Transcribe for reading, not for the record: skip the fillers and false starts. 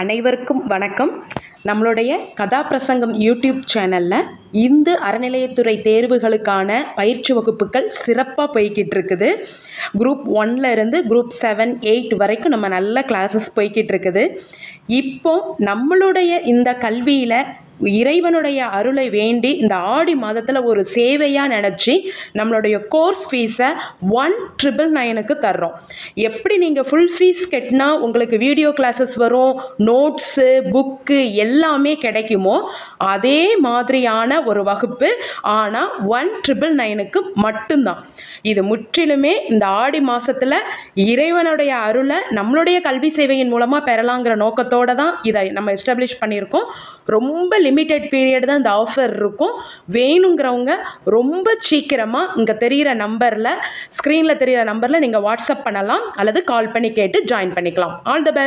அனைவருக்கும் வணக்கம். நம்மளுடைய கதாபிரசங்கம் யூடியூப் சேனலில் இந்து அறநிலையத்துறை தேர்வுகளுக்கான பயிற்சி வகுப்புகள் சிறப்பாக போய்கிட்டு இருக்குது. குரூப் 1ல் இருந்து குரூப் 7, 8 வரைக்கும் நம்ம நல்ல கிளாஸஸ் போய்கிட்டு இருக்குது. இப்போ நம்மளுடைய இந்த கல்வியில் இறைவனுடைய அருளை வேண்டி இந்த ஆடி மாதத்தில் ஒரு சேவையாக நினச்சி நம்மளுடைய கோர்ஸ் ஃபீஸை 1999க்கு தர்றோம். எப்படி நீங்கள் ஃபுல் ஃபீஸ் கட்டினா உங்களுக்கு வீடியோ கிளாஸஸ் வரும், நோட்ஸு, புக்கு எல்லாமே கிடைக்குமோ அதே மாதிரியான ஒரு வகுப்பு, ஆனால் 1999க்கு மட்டும்தான். இது முற்றிலுமே இந்த ஆடி மாதத்தில் இறைவனுடைய அருளை நம்மளுடைய கல்வி சேவையின் மூலமாக பெறலாங்கிற நோக்கத்தோடு தான் இதை நம்ம எஸ்டாப்ளிஷ் பண்ணியிருக்கோம். ரொம்ப லிமிட்டெட் பீரியட் தான் இந்த ஆஃபர் இருக்கும். வேணுங்கிறவங்க ரொம்ப சீக்கிரமாக இங்கே தெரிகிற நம்பரில், ஸ்க்ரீனில் தெரிகிற நம்பரில் நீங்கள் வாட்ஸ்அப் பண்ணலாம் அல்லது கால் பண்ணி கேட்டு ஜாயின் பண்ணிக்கலாம். All the best.